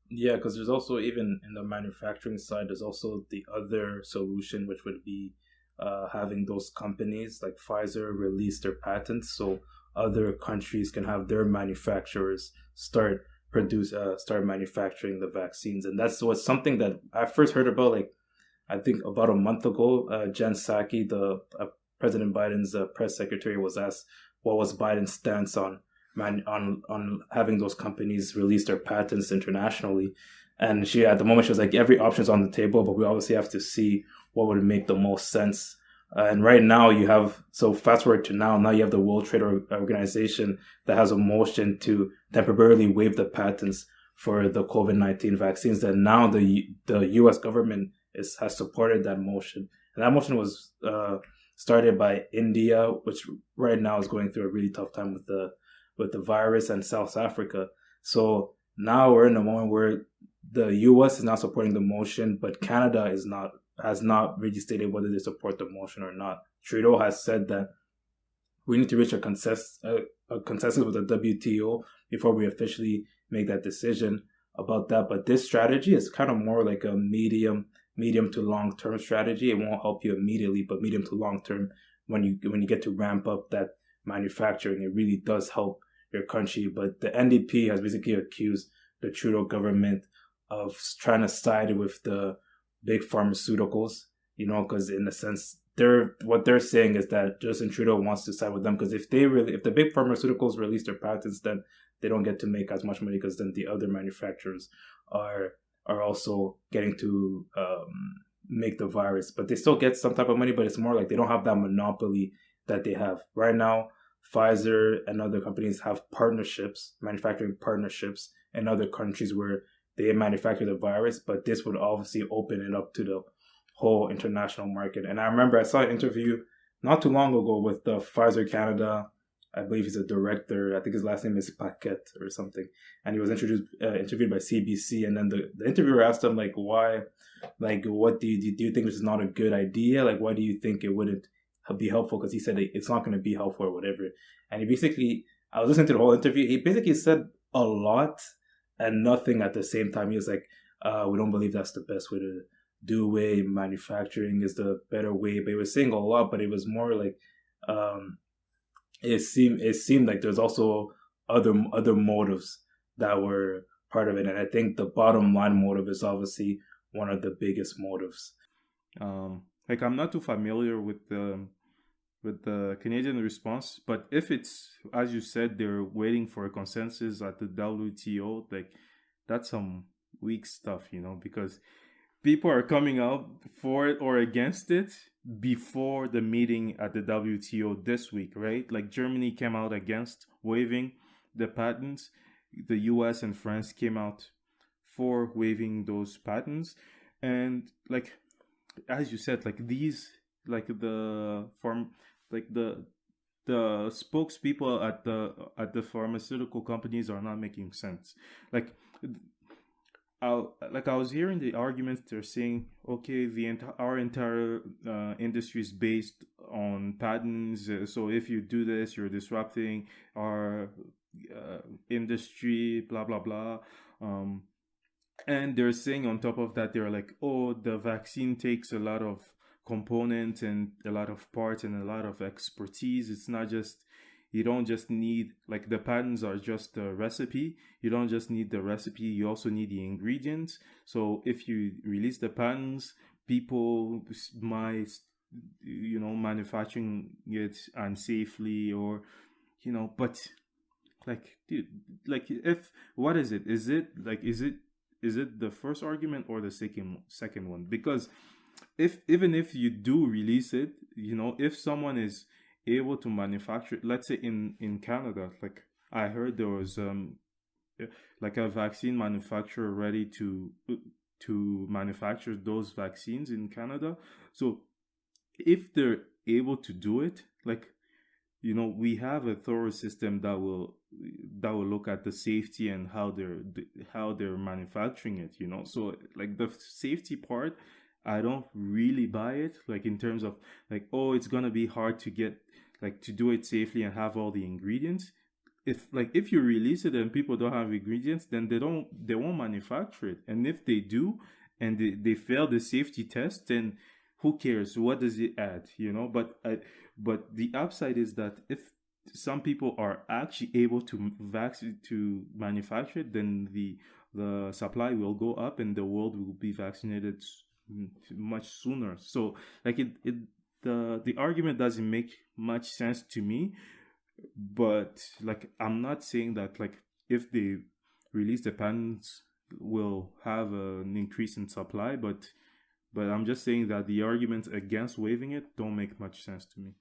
Yeah, because there's also, even in the manufacturing side, there's also the other solution, which would be having those companies like Pfizer release their patents, so other countries can have their manufacturers start manufacturing the vaccines, and that's what something that I first heard about. Like, I think about a month ago, Jen Psaki, the President Biden's press secretary, was asked what was Biden's stance on on having those companies release their patents internationally, and she, at the moment, she was like, every option's on the table, but we obviously have to see what would make the most sense. And right now, you have, so fast forward to now. Now you have the World Trade Organization that has a motion to temporarily waive the patents for the COVID-19 vaccines. That now the U.S. government has supported that motion, and that motion was started by India, which right now is going through a really tough time with the virus, and South Africa. So now we're in a moment where the U.S. is not supporting the motion, but Canada is not has not really stated whether they support the motion or not. Trudeau has said that we need to reach a consensus with the WTO before we officially make that decision about that. But this strategy is kind of more like a medium to long term strategy. It won't help you immediately, but medium to long term, when you get to ramp up that manufacturing, it really does help your country. But the NDP has basically accused the Trudeau government of trying to side with the big pharmaceuticals, because in a sense, what they're saying is that Justin Trudeau wants to side with them, because if the big pharmaceuticals release their patents, then they don't get to make as much money, because then the other manufacturers are also getting to make the virus, but they still get some type of money. But it's more like they don't have that monopoly that they have right now. Pfizer and other companies have partnerships, manufacturing partnerships in other countries where they manufacture the virus, but this would obviously open it up to the whole international market. And I remember I saw an interview not too long ago with the Pfizer Canada. I believe he's a director. I think his last name is Paquette or something. And he was interviewed by CBC. And then the interviewer asked him, like, why, like, what do you think this is not a good idea? Like, why do you think it wouldn't be helpful? Because he said it's not going to be helpful or whatever. And he basically, I was listening to the whole interview. He basically said a lot and nothing at the same time. He was like, we don't believe that's the best way to do it. Manufacturing is the better way. But he was saying a lot, but it was more like, it seemed like there's also other motives that were part of it, and I think the bottom line motive is obviously one of the biggest motives. Like, I'm not too familiar with the Canadian response, but if it's, as you said, they're waiting for a consensus at the WTO, like, that's some weak stuff, because people are coming out for it or against it before the meeting at the WTO this week, right? Like, Germany came out against waiving the patents. The US and France came out for waiving those patents. And, like, as you said, like, these, like, the form, like, the spokespeople at the pharmaceutical companies are not making sense. Like, I was hearing the arguments. They're saying, okay, our entire industry is based on patents. So if you do this, you're disrupting our industry. Blah blah blah. Um, and they're saying on top of that, they're like, oh, the vaccine takes a lot of components and a lot of parts and a lot of expertise. It's not just, you don't just need, like, the patents are just the recipe. You don't just need the recipe, you also need the ingredients. So if you release the patents, people might, manufacturing it unsafely, or, but, like, dude, like, if, what is it? Is it the first argument or the second one? Because if, even if you do release it, if someone is able to manufacture, let's say in Canada, like, I heard there was like a vaccine manufacturer ready to manufacture those vaccines in Canada. So if they're able to do it, like, we have a thorough system that will look at the safety and how they're manufacturing it. So, like, the safety part, I don't really buy it, like, in terms of, like, oh, it's gonna be hard to get, like, to do it safely and have all the ingredients. if you release it and people don't have ingredients, then they won't manufacture it. And if they do, and they fail the safety test, then who cares? What does it add? But the upside is that if some people are actually able to manufacture it, then the supply will go up and the world will be vaccinated much sooner. So like the argument doesn't make much sense to me. But like, I'm not saying that like if they release the patents will have an increase in supply, but I'm just saying that the arguments against waiving it don't make much sense to me.